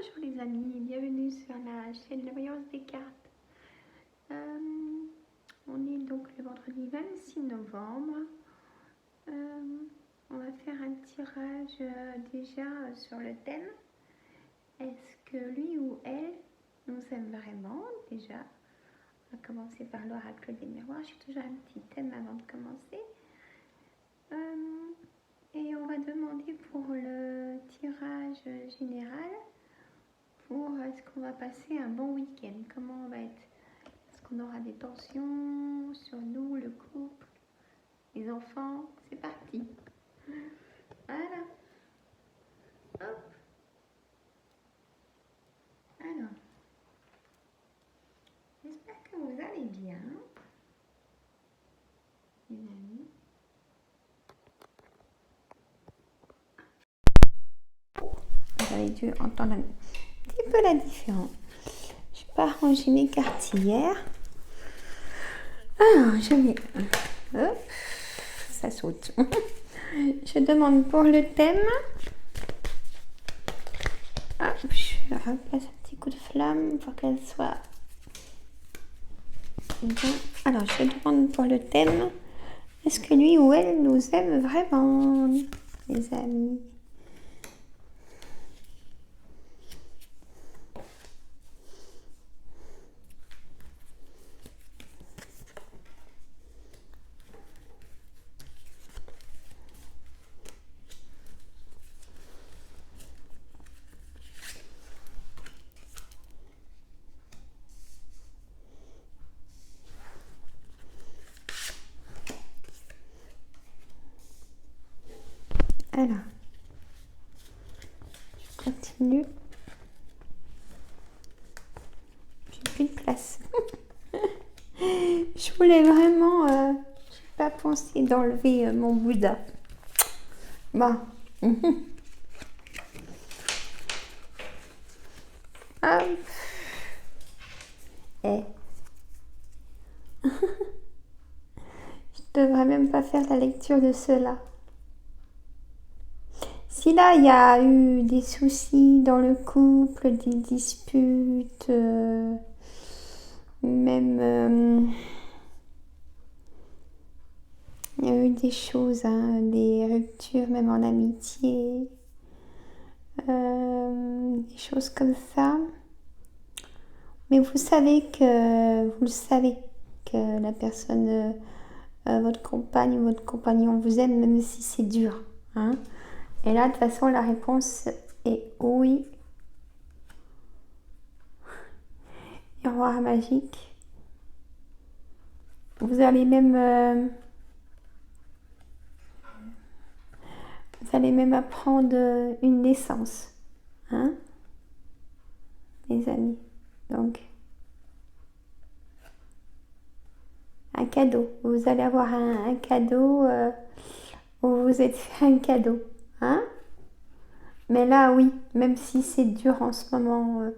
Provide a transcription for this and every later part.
Bonjour les amis, bienvenue sur la chaîne La Voyance des cartes. On est donc le vendredi 26 novembre. On va faire un tirage déjà sur le thème. Est-ce que lui ou elle nous aime vraiment déjà? On va commencer par l'oracle des miroirs. J'ai toujours un petit thème avant de commencer. Et on va demander pour le tirage général. Est-ce qu'on va passer un bon week-end? Comment on va être? Est-ce qu'on aura des tensions sur nous, le couple, les enfants? C'est parti. Voilà. Hop. Alors, j'espère que vous allez bien, les amis. Vous avez dû entendre un petit peu la différence. Je n'ai pas rangé mes cartes hier. Alors, je vais... Hop, ça saute. Je demande pour le thème. Hop, je replace un petit coup de flamme pour qu'elle soit bien. Alors, je demande pour le thème. Est-ce que lui ou elle nous aime vraiment, les amis? Alors, je continue. J'ai plus de place. Je voulais vraiment... j'ai pas pensé d'enlever mon Bouddha. Bon. Hop. Eh. Je devrais même pas faire la lecture de cela. Si là, il y a eu des soucis dans le couple, des disputes, même il y a eu des choses, hein, des ruptures, même en amitié, des choses comme ça. Mais vous le savez que la personne, votre compagne ou votre compagnon vous aime, même si c'est dur, hein. Et là, de toute façon, la réponse est oui. Miroir magique. Vous allez même apprendre une naissance, hein, les amis. Donc, un cadeau. Vous allez avoir un cadeau où vous êtes fait un cadeau, hein. Mais là, oui, même si c'est dur en ce moment,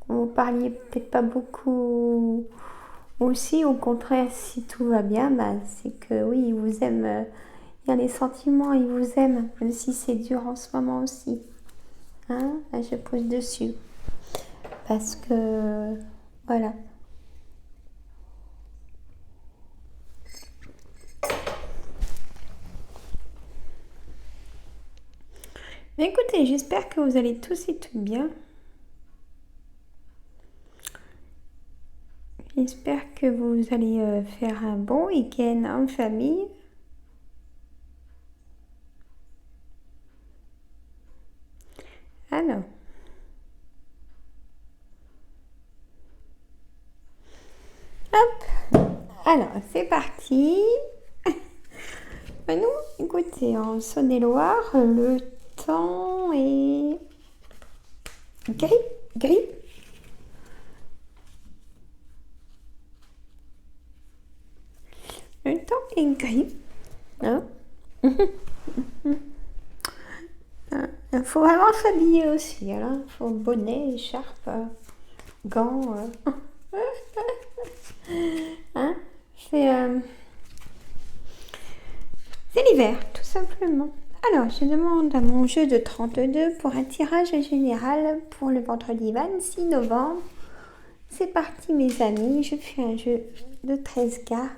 vous parliez peut-être pas beaucoup aussi, au contraire, si tout va bien, bah, c'est que oui, il vous aime, il y a les sentiments, il vous aime, même si c'est dur en ce moment aussi. Hein? Là, je pose dessus. Parce que, voilà. Mais écoutez, j'espère que vous allez tous et toutes bien. J'espère que vous allez faire un bon week-end en famille. Alors. Hop. Alors, c'est parti. Nous, écoutez, en Saône-et-Loire, le temps est gris. Le temps est gris. Hein? Il faut vraiment s'habiller aussi. Il faut bonnet, écharpe, gants. Hein? C'est l'hiver, tout simplement. Alors, je demande à mon jeu de 32 pour un tirage général pour le vendredi 26 novembre. C'est parti, mes amis. Je fais un jeu de 13 cartes.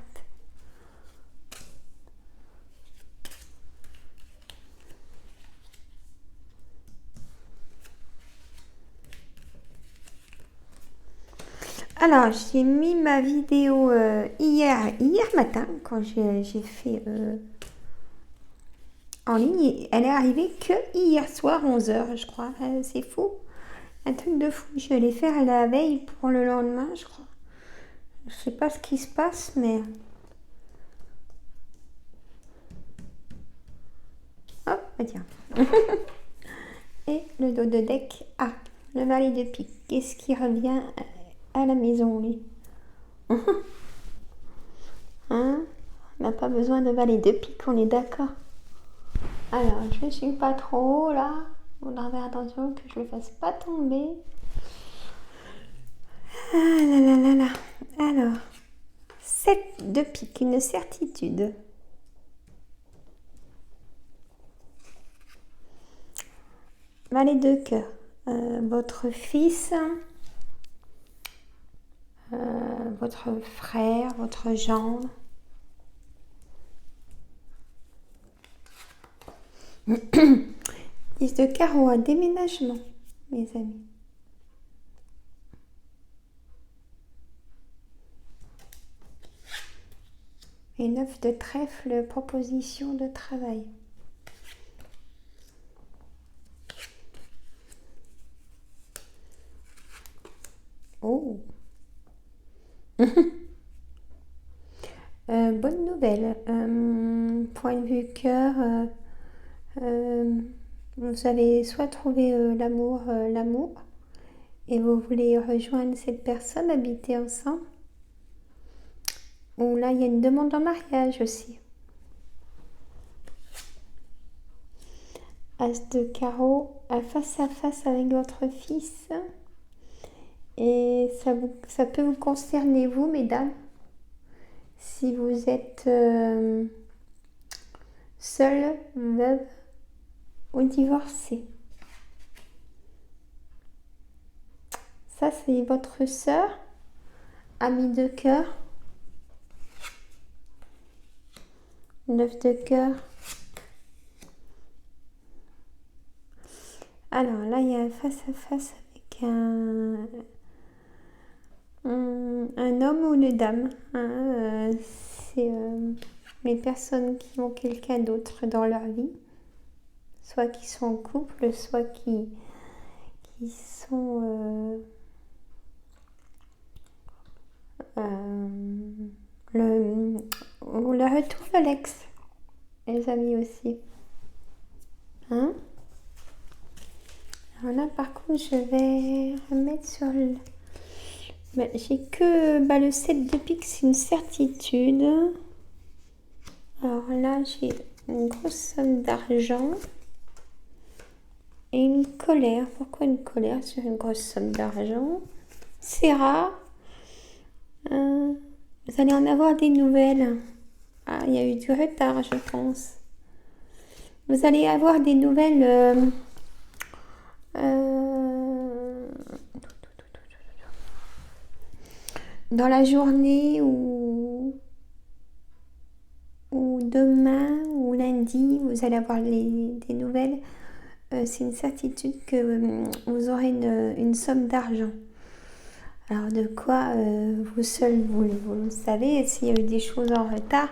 Alors, j'ai mis ma vidéo hier matin, quand j'ai fait en ligne. Elle est arrivée que hier soir, 11h, je crois. C'est fou. Un truc de fou. Je vais les faire à la veille pour le lendemain, je crois. Je sais pas ce qui se passe, mais... Hop, bah tiens. Et le dos de deck. Ah, le valet de pique. Qu'est-ce qui revient à la maison, lui? Hein? On n'a pas besoin de valet de pique, on est d'accord. Alors, je ne suis pas trop haut, là. On doit faire attention que je ne le fasse pas tomber. Ah là là là là. Alors, 7 de pique, une certitude. Valet de cœur. Votre fils, votre frère, votre gendre. Dix de carreau, un déménagement, mes amis. Et 9 de trèfle, proposition de travail. Oh. Bonne nouvelle. Point de vue cœur, vous avez soit trouvé l'amour, et vous voulez rejoindre cette personne, habiter ensemble. Ou là, il y a une demande en mariage aussi. As de carreau, face à face avec votre fils. Et ça peut vous concerner, vous, mesdames. Si vous êtes seule, veuve ou divorcée. Ça, c'est votre sœur, amie de cœur. 9 de cœur. Alors là, il y a un face à face avec un homme ou une dame. Hein, c'est les personnes qui ont quelqu'un d'autre dans leur vie. Soit qui sont en couple, soit qui sont... le retour de l'ex, les amis aussi. Hein? Alors là, par contre, je vais remettre sur le... j'ai que le 7 de pique, c'est une certitude. Alors là, j'ai une grosse somme d'argent et une colère. Pourquoi une colère sur une grosse somme d'argent? C'est rare. Vous allez en avoir des nouvelles. Ah, il y a eu du retard, je pense. Vous allez avoir des nouvelles dans la journée ou demain ou lundi. Vous allez avoir des nouvelles. C'est une certitude que vous aurez une somme d'argent. Alors de quoi vous seul vous le savez. S'il y a eu des choses en retard,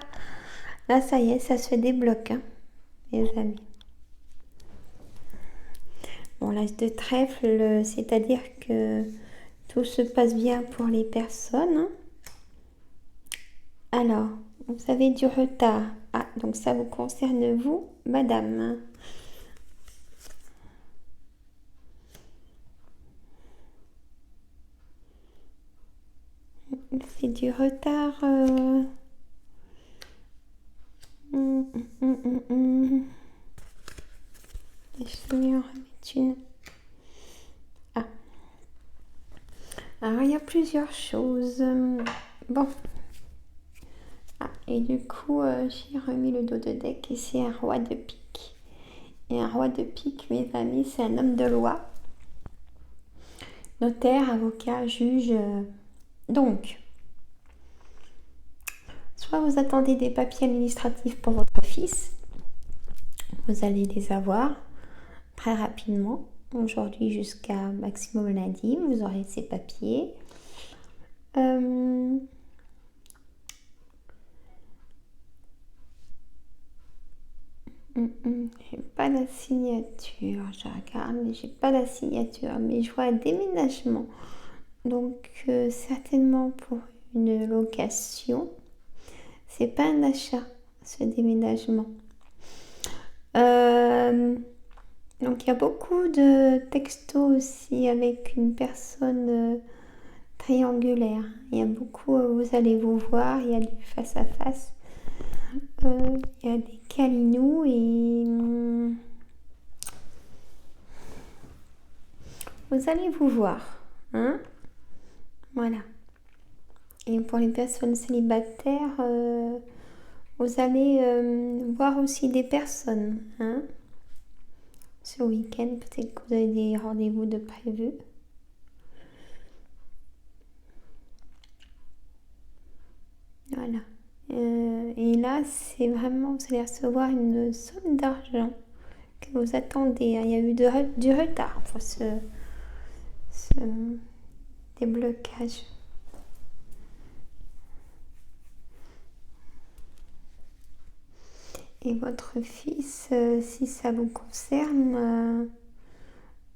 là ça y est, ça se débloque, hein, les amis. Bon, l'as de trèfle, c'est-à-dire que tout se passe bien pour les personnes. Hein. Alors, vous avez du retard. Ah, donc ça vous concerne vous, madame. C'est du retard. Je vais en remettre une. Ah. Alors, il y a plusieurs choses. Bon. Ah, et du coup, j'ai remis le dos de deck et c'est un roi de pique. Et un roi de pique, mes amis, c'est un homme de loi. Notaire, avocat, juge. Donc, soit vous attendez des papiers administratifs pour votre fils. Vous allez les avoir très rapidement. Aujourd'hui jusqu'à maximum lundi, vous aurez ces papiers. J'ai pas la signature, je regarde, mais j'ai pas la signature, mais je vois un déménagement. Donc certainement pour une location. C'est pas un achat, ce déménagement. Donc il y a beaucoup de textos aussi avec une personne triangulaire. Il y a beaucoup, vous allez vous voir, il y a du face à face. Il y a des câlinous et vous allez vous voir. Hein? Voilà. Et pour les personnes célibataires, vous allez voir aussi des personnes. Hein? Ce week-end, peut-être que vous avez des rendez-vous de prévu. Voilà. Et là, c'est vraiment, vous allez recevoir une somme d'argent que vous attendez. Il y a eu du retard pour ce déblocage. Et votre fils, si ça vous concerne,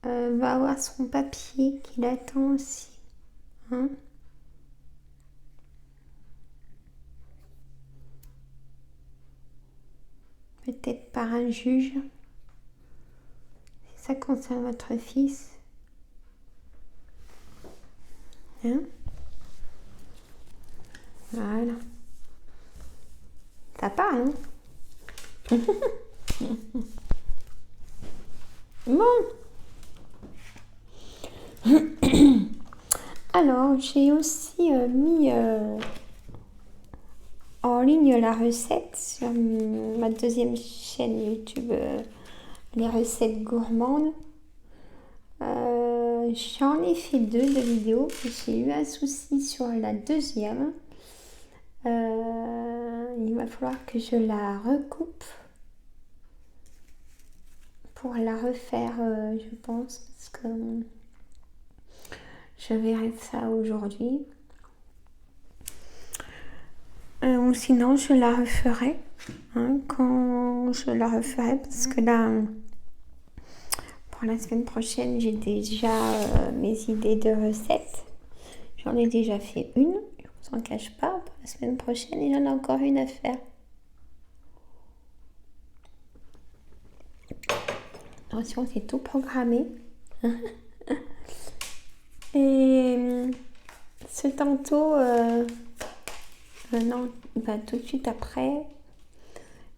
va avoir son papier qu'il attend aussi. Hein? Peut-être par un juge. Si ça concerne votre fils. Hein? Voilà. Ça parle, hein? Bon. Alors, j'ai aussi mis en ligne la recette sur ma deuxième chaîne YouTube, les recettes gourmandes. J'en ai fait 2 de vidéos. J'ai eu un souci sur la deuxième. Il va falloir que je la recoupe pour la refaire, je pense, parce que je verrai ça aujourd'hui. Ou sinon, je la referai quand je la referai, parce que là, pour la semaine prochaine, j'ai déjà mes idées de recettes. J'en ai déjà fait une, je vous en cache pas, pour la semaine prochaine, et j'en ai encore une à faire. Attention, c'est tout programmé. Et ce tantôt, non, tout de suite après,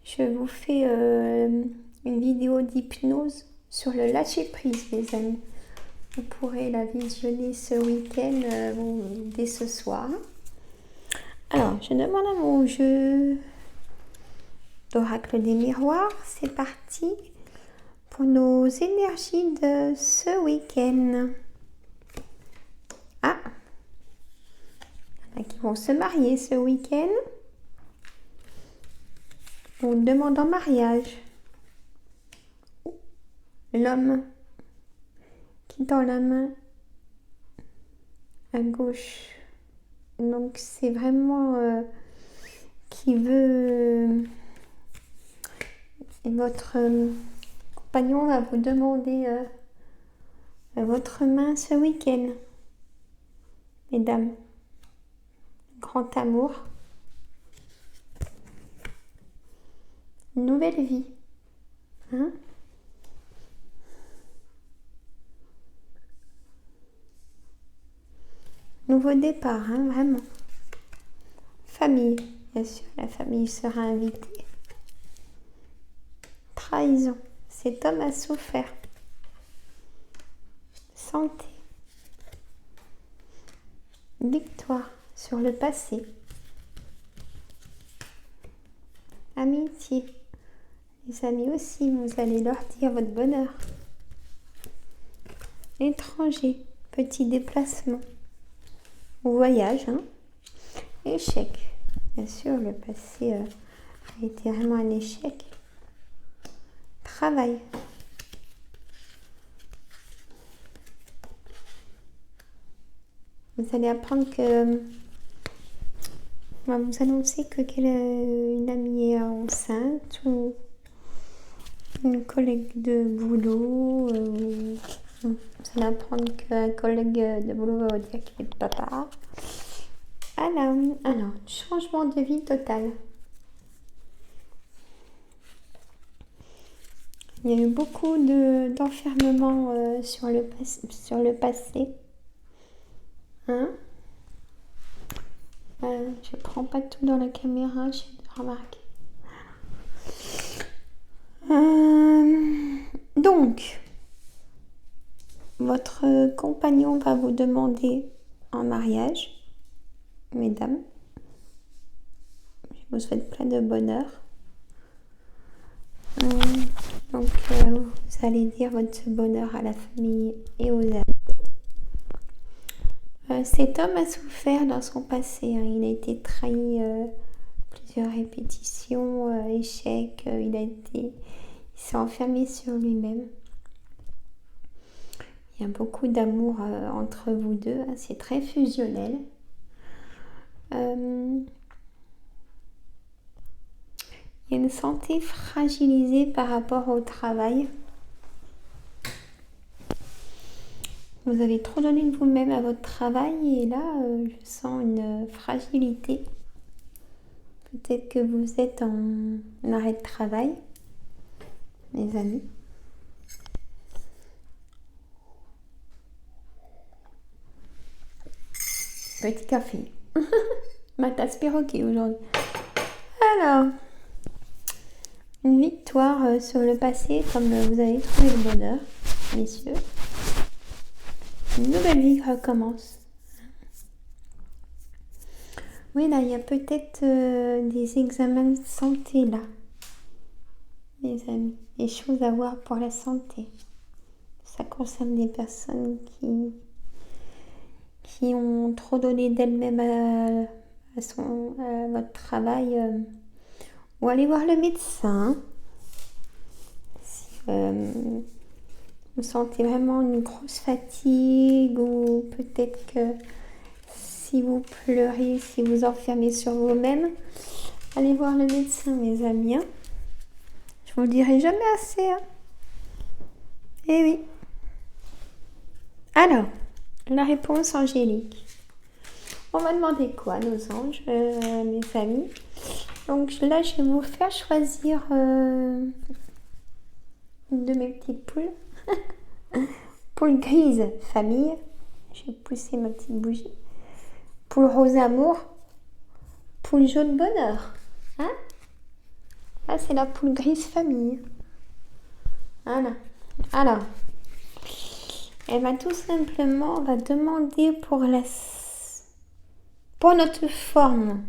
je vous fais une vidéo d'hypnose sur le lâcher prise, les amis. Vous pourrez la visionner ce week-end dès ce soir. Alors, je demande à mon jeu d'oracle des miroirs. C'est parti pour nos énergies de ce week-end. Ah, il y en a qui vont se marier ce week-end. On demande en mariage. L'homme qui tend la main à gauche. Donc c'est vraiment qui veut... et votre compagnon va vous demander votre main ce week-end. Mesdames, grand amour. Nouvelle vie. Hein? Nouveau départ, vraiment. Famille, bien sûr, la famille sera invitée. Trahison, cet homme a souffert. Santé. Victoire sur le passé. Amitié. Les amis aussi, vous allez leur dire votre bonheur. Étranger, petit déplacement. Ou voyage, hein. Échec. Bien sûr, le passé a été vraiment un échec. Travail. Vous allez apprendre que... On va vous annoncer que une amie est enceinte ou une collègue de boulot. Vous allez apprendre qu'un collègue de boulot va vous dire qu'il est papa. Alors, changement de vie total. Il y a eu beaucoup d'enfermement sur le passé. Hein? Je prends pas tout dans la caméra, j'ai remarqué. Donc, votre compagnon va vous demander en mariage, mesdames. Je vous souhaite plein de bonheur. Donc, vous allez dire votre bonheur à la famille et aux amis. Cet homme a souffert dans son passé. Hein. Il a été trahi plusieurs répétitions, échecs. Il s'est enfermé sur lui-même. Il y a beaucoup d'amour entre vous deux. Hein. C'est très fusionnel. Il y a une santé fragilisée par rapport au travail. Vous avez trop donné de vous-même à votre travail et là, je sens une fragilité. Peut-être que vous êtes en arrêt de travail, mes amis. Petit café. Ma tasse perroquet aujourd'hui. Alors, une victoire sur le passé, comme vous avez trouvé le bonheur, messieurs. Une nouvelle vie recommence. Oui, là, il y a peut-être des examens de santé, là, les amis. Des choses à voir pour la santé. Ça concerne des personnes qui ont trop donné d'elles-mêmes à votre travail. Ou aller voir le médecin. Si vous sentez vraiment une grosse fatigue ou peut-être que si vous pleurez, si vous enfermez sur vous-même, allez voir le médecin, mes amis. Hein. Je vous le dirai jamais assez. Hein. Eh oui. Alors, la réponse angélique. On m'a demandé quoi, nos anges, mes amis. Donc là, je vais vous faire choisir une de mes petites poules. Poule grise, famille. Je vais pousser ma petite bougie. Poule rose, amour. Poule jaune, bonheur. Hein? Là, c'est la poule grise, famille. Voilà. Alors, elle va tout simplement, on va demander pour notre forme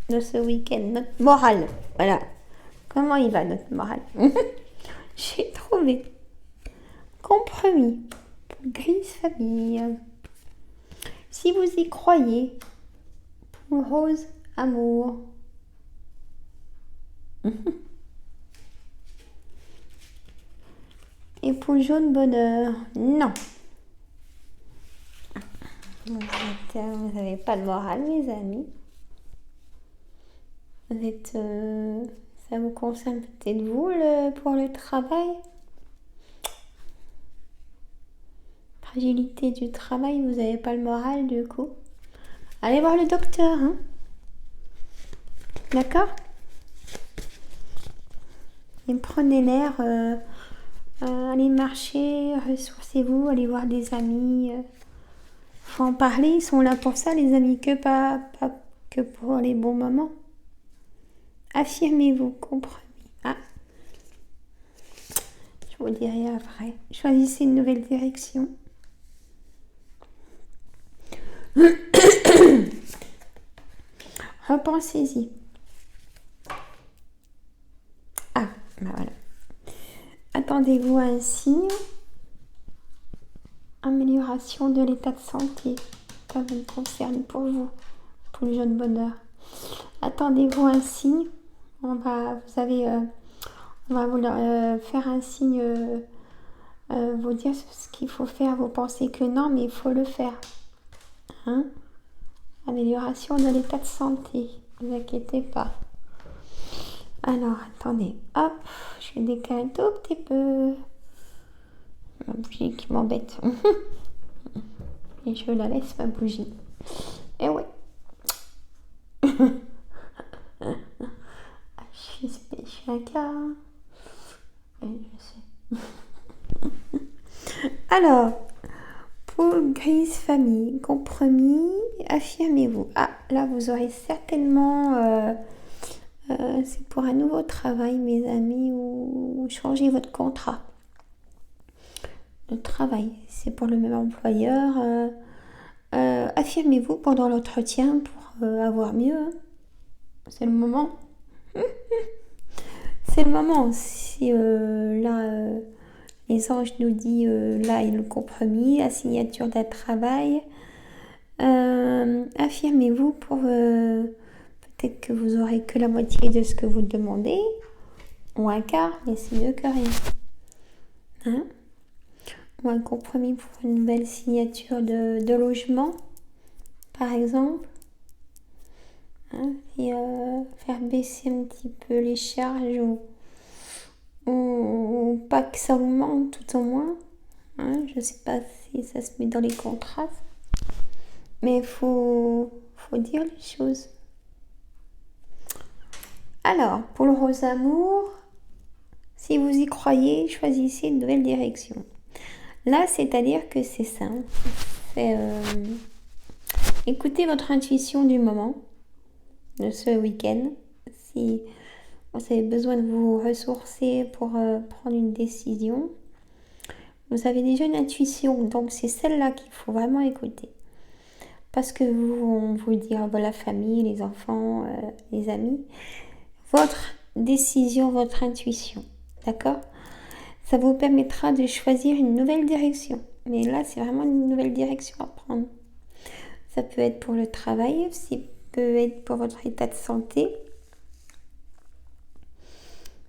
de ce week-end, notre morale. Voilà. Comment il va, notre morale? J'ai trouvé. Compromis. Poule grise, famille. Si vous y croyez, poule rose, amour. Et poule jaune, bonheur. Non. Vous n'avez pas de morale, mes amis. Vous êtes... ça vous concerne peut-être vous pour le travail. Fragilité du travail, vous n'avez pas le moral du coup. Allez voir le docteur. Hein. D'accord? Et prenez l'air. Allez marcher, ressourcez-vous, allez voir des amis. Faut en parler, ils sont là pour ça, les amis, pas que pour les bons moments. Affirmez-vous, compromis. Ah. Je vous le dirai après. Choisissez une nouvelle direction. Repensez-y. Ah, ben voilà. Attendez-vous à un signe. Amélioration de l'état de santé. Ça vous concerne pour vous, pour le jeune bonheur. Attendez-vous à un signe. On va vous faire un signe, vous dire ce qu'il faut faire. Vous pensez que non, mais il faut le faire. Hein? Amélioration de l'état de santé. Ne vous inquiétez pas. Alors, attendez. Hop, je vais décaler un tout petit peu. Ma bougie qui m'embête. Et je la laisse, ma bougie. Et ouais. Je suis un cas. Je sais. Alors, poule grise famille, compromis, affirmez-vous. Ah, là, vous aurez certainement... c'est pour un nouveau travail, mes amis, ou changer votre contrat. Le travail, c'est pour le même employeur. Affirmez-vous pendant l'entretien pour avoir mieux. C'est le moment. C'est le moment. Si là, les anges nous disent là est le compromis, la signature d'un travail. Affirmez-vous pour peut-être que vous aurez que la moitié de ce que vous demandez, ou un quart, mais c'est mieux que rien. Hein? Ou un compromis pour une nouvelle signature de logement, par exemple. Hein? Et faire baisser un petit peu les charges ou pas que ça vous manque tout au moins. Hein? Je ne sais pas si ça se met dans les contrats, mais il faut dire les choses. Alors, pour le rose amour, si vous y croyez, choisissez une nouvelle direction. Là, c'est-à-dire que c'est simple. Écoutez votre intuition du moment, de ce week-end. Si vous avez besoin de vous ressourcer pour prendre une décision, vous avez déjà une intuition. Donc, c'est celle-là qu'il faut vraiment écouter. Parce que on vous dire, la famille, les enfants, les amis, votre décision, votre intuition, d'accord? Ça vous permettra de choisir une nouvelle direction. Mais là, c'est vraiment une nouvelle direction à prendre. Ça peut être pour le travail, ça peut être pour votre état de santé.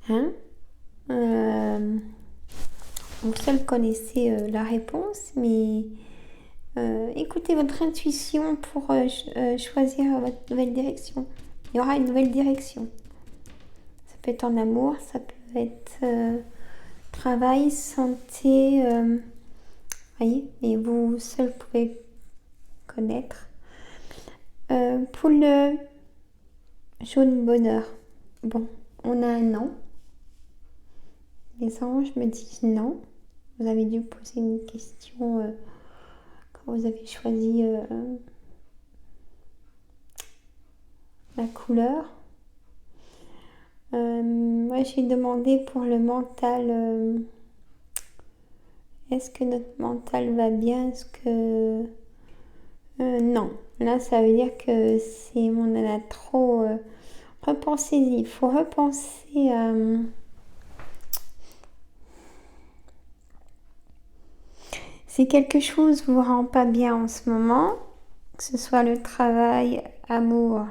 Hein? Vous seul connaissez la réponse, mais écoutez votre intuition pour choisir votre nouvelle direction. Il y aura une nouvelle direction. Ça peut être en amour, ça peut être travail, santé, voyez, et vous seul pouvez connaître. Pour le jaune bonheur, bon, on a un non. Les anges me disent non. Vous avez dû poser une question quand vous avez choisi la couleur. Moi, j'ai demandé pour le mental. Est-ce que notre mental va bien? Est-ce que... non. Là, ça veut dire que on en a trop... repensez-y. Il faut repenser à... si quelque chose vous rend pas bien en ce moment, que ce soit le travail, amour,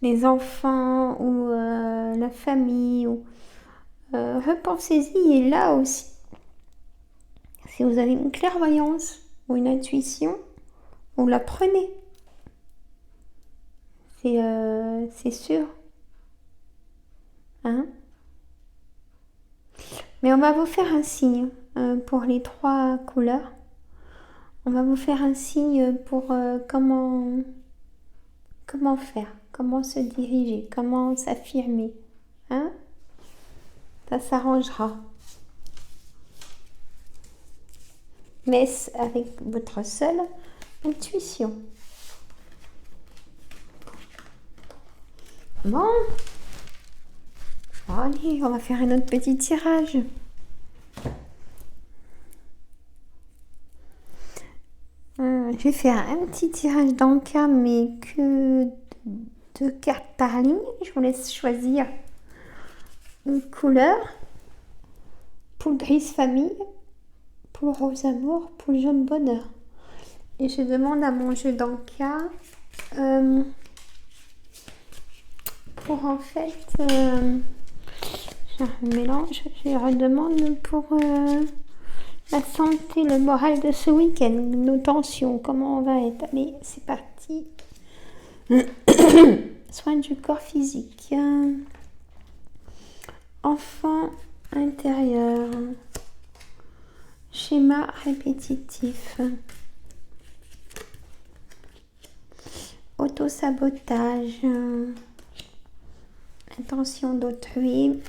les enfants ou la famille, ou repensez-y. Et là aussi, si vous avez une clairvoyance ou une intuition, vous la prenez. C'est sûr. Hein? Mais on va vous faire un signe pour les 3 couleurs. On va vous faire un signe pour comment faire, comment se diriger, comment s'affirmer. Hein? Ça s'arrangera. Mais avec votre seule intuition. Bon. Allez, on va faire un autre petit tirage. Je vais faire un petit tirage d'encas, mais que 2 cartes par ligne. Je vous laisse choisir une couleur. Poule grise famille, poule rose amour, poule jaune bonheur. Et je demande à mon jeu d'Anka pour en fait, je mélange, je redemande pour la santé, le moral de ce week-end, nos tensions, comment on va être. Allez, c'est parti. Soins du corps physique. Enfant intérieur. Schéma répétitif. Autosabotage. Intention d'autrui.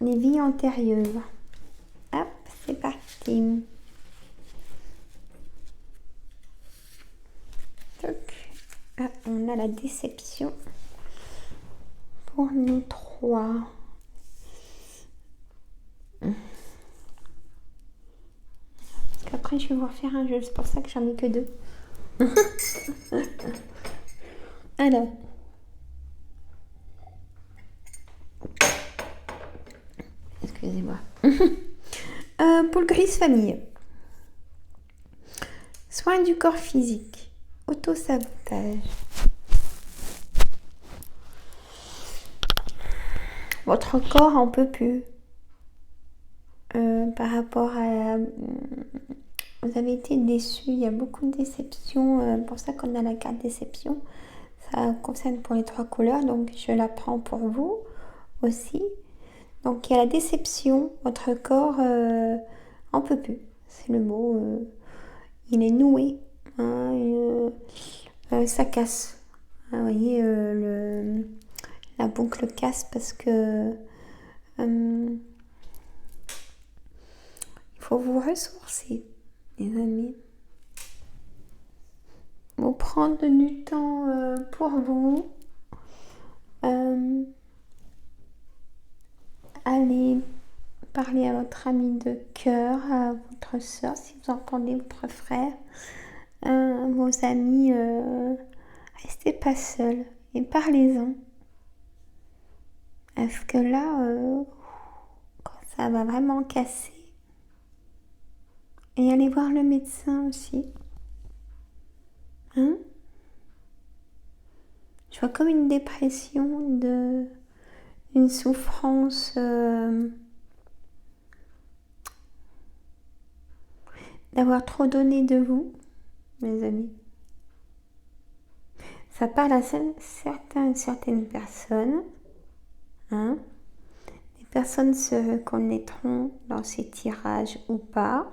Les vies antérieures. Hop, c'est parti. Donc, ah, on a la déception pour nous 3. Parce qu'après, je vais vous refaire un jeu. C'est pour ça que j'en ai que 2. Alors. Excusez-moi. Poule grise famille. Soins du corps physique. Autosabotage. Votre corps en peut plus. Par rapport à... vous avez été déçus. Il y a beaucoup de déceptions. Pour ça qu'on a la carte déception. Ça concerne pour les 3 couleurs. Donc je la prends pour vous aussi. Donc il y a la déception, votre corps en peut plus, c'est le mot, il est noué, hein, ça casse. Ah, vous voyez, la boucle casse parce que il faut vous ressourcer, les amis. Vous prendre du temps pour vous. Allez parler à votre ami de cœur, à votre soeur, si vous entendez votre frère, vos amis. Restez pas seuls et parlez-en. Parce que là, quand ça va vraiment casser, et allez voir le médecin aussi. Hein? Je vois comme une dépression, une souffrance d'avoir trop donné de vous, mes amis. Ça parle à certaines personnes. Hein? Les personnes se reconnaîtront dans ces tirages ou pas.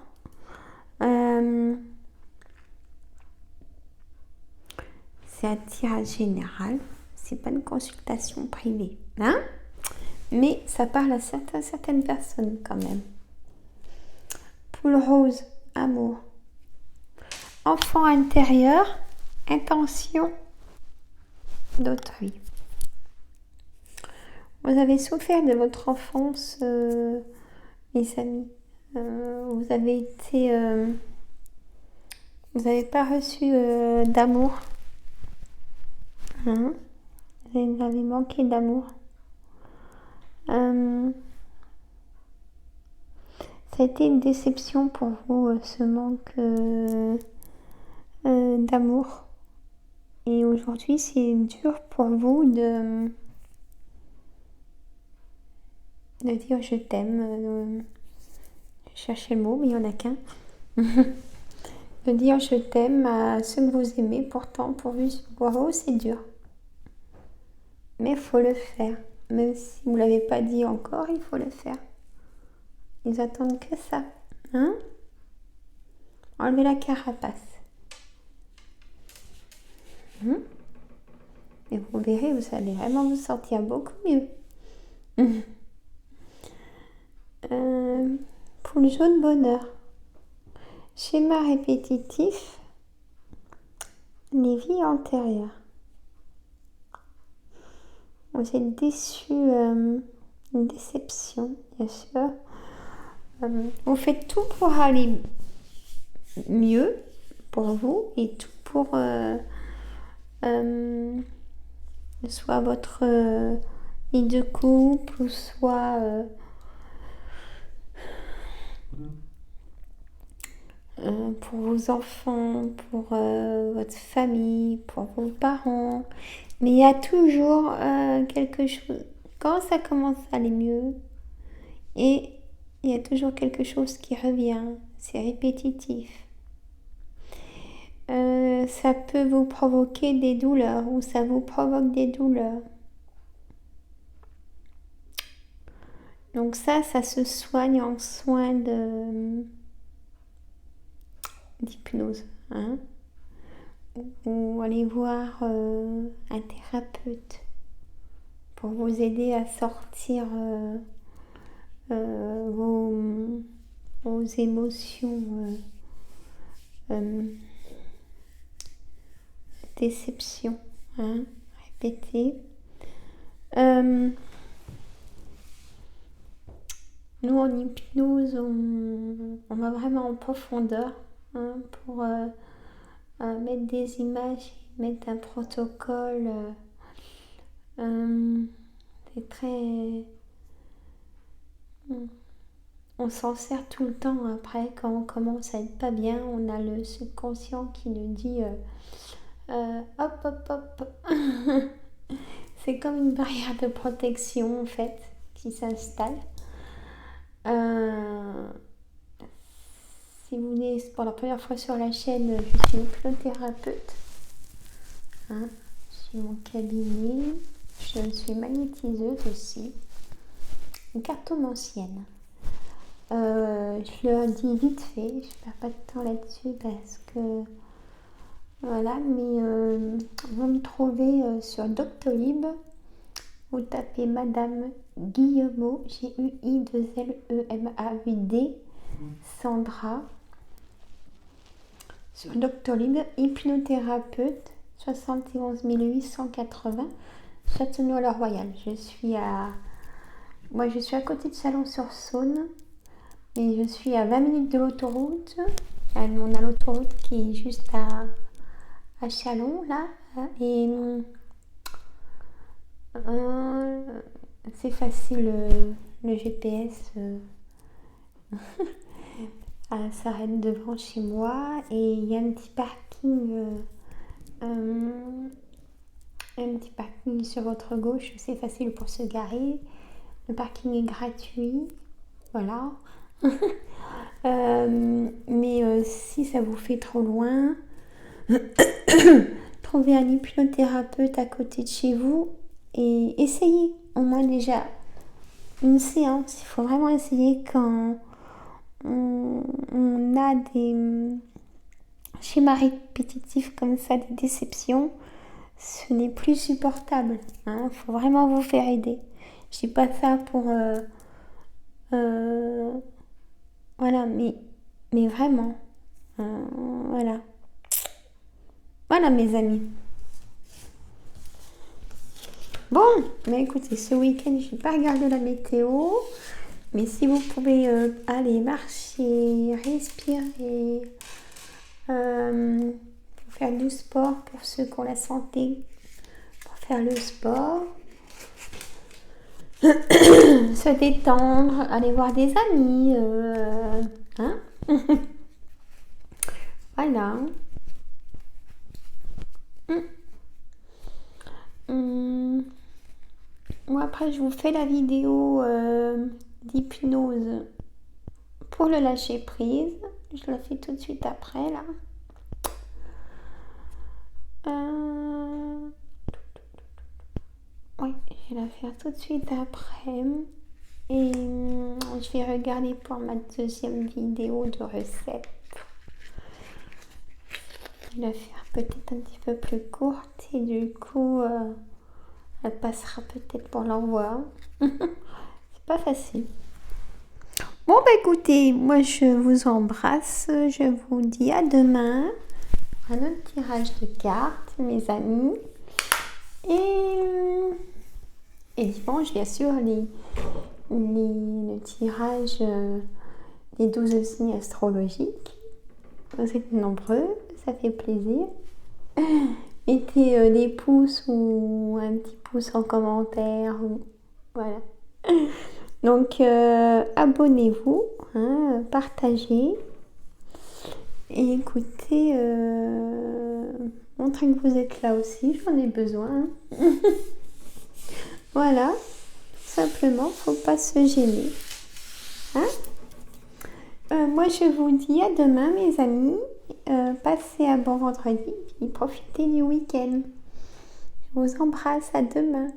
C'est un tirage général. C'est pas une consultation privée. Hein? Mais ça parle à certaines personnes quand même. Poule rose, amour. Enfant intérieur, intention d'autrui. Vous avez souffert de votre enfance, les amis. Vous avez été... vous n'avez pas reçu d'amour. Hein? Vous avez manqué d'amour. Ça a été une déception pour vous, ce manque d'amour. Et aujourd'hui, c'est dur pour vous de dire je t'aime. Je cherchais le mot, mais il n'y en a qu'un. De dire je t'aime à ceux que vous aimez. Pourtant, pour vous, c'est dur. Mais il faut le faire. Même si vous ne l'avez pas dit encore, il faut le faire. Ils attendent que ça. Hein? Enlevez la carapace. Et vous verrez, vous allez vraiment vous sentir beaucoup mieux. Pour le jaune bonheur. Schéma répétitif. Les vies antérieures. Vous êtes déçus, une déception, bien sûr. Vous faites tout pour aller mieux pour vous et tout pour soit votre vie de couple, ou soit pour vos enfants, pour votre famille, pour vos parents. Mais il y a toujours quelque chose, quand ça commence à aller mieux, et il y a toujours quelque chose qui revient, c'est répétitif. Ça peut vous provoquer des douleurs, ou ça vous provoque des douleurs. Donc ça se soigne en soins d'hypnose, hein, ou aller voir un thérapeute pour vous aider à sortir vos émotions, déception, hein, répétez. Nous, en hypnose, on va vraiment en profondeur, hein, pour mettre des images, mettre un protocole. C'est très... On s'en sert tout le temps après, quand on commence à être pas bien, on a le subconscient qui nous dit hop, hop, hop. C'est comme une barrière de protection en fait qui s'installe. Si vous venez pour la première fois sur la chaîne, je suis hypnothérapeute. Hein, j'ai mon cabinet. Je suis magnétiseuse aussi. Une cartomancienne. Je le dis vite fait, je ne perds pas de temps là-dessus parce que voilà, mais vous me trouvez sur Doctolib. Vous tapez Madame Guillemot, Guilemad, Sandra, sur Doctolib, hypnothérapeute, 71 880, Châtenois-le-Royal. Je suis à côté de Chalon-sur-Saône, mais je suis à 20 minutes de l'autoroute. On a l'autoroute qui est juste à Chalon, là, et c'est facile, le GPS s'arrête devant chez moi, et il y a un petit parking sur votre gauche, c'est facile pour se garer. Le parking est gratuit, voilà. Mais si ça vous fait trop loin, trouvez un hypnothérapeute à côté de chez vous et essayez au moins déjà une séance. Il faut vraiment essayer quand on a des schémas répétitifs comme ça, des déceptions. Ce n'est plus supportable, hein. Il faut vraiment vous faire aider. Je dis pas ça pour voilà, mais vraiment, voilà mes amis. Bon, mais écoutez, ce week-end je n'ai pas regardé la météo, mais si vous pouvez aller marcher, respirer, pour faire du sport, pour ceux qui ont la santé, pour faire le sport, se détendre, aller voir des amis, hein. Voilà. Moi après je vous fais la vidéo d'hypnose pour le lâcher prise. Je la fais tout de suite après là. Oui, je vais la faire tout de suite après. Et je vais regarder pour ma deuxième vidéo de recette. Je vais la faire peut-être un petit peu plus courte et du coup elle passera peut-être pour l'envoi. C'est pas facile. Bon bah écoutez, moi je vous embrasse. Je vous dis à demain. Un autre tirage de cartes, mes amis. Et dimanche, bien sûr, le tirage des 12 signes astrologiques. Vous êtes nombreux, ça fait plaisir. mettez des pouces ou un petit pouce en commentaire. Voilà. Donc, abonnez-vous, hein, partagez. Et écoutez, montrez que vous êtes là aussi, j'en ai besoin. Voilà, simplement, faut pas se gêner. Hein? Moi, je vous dis à demain, mes amis. Passez un bon vendredi et profitez du week-end. Je vous embrasse, à demain.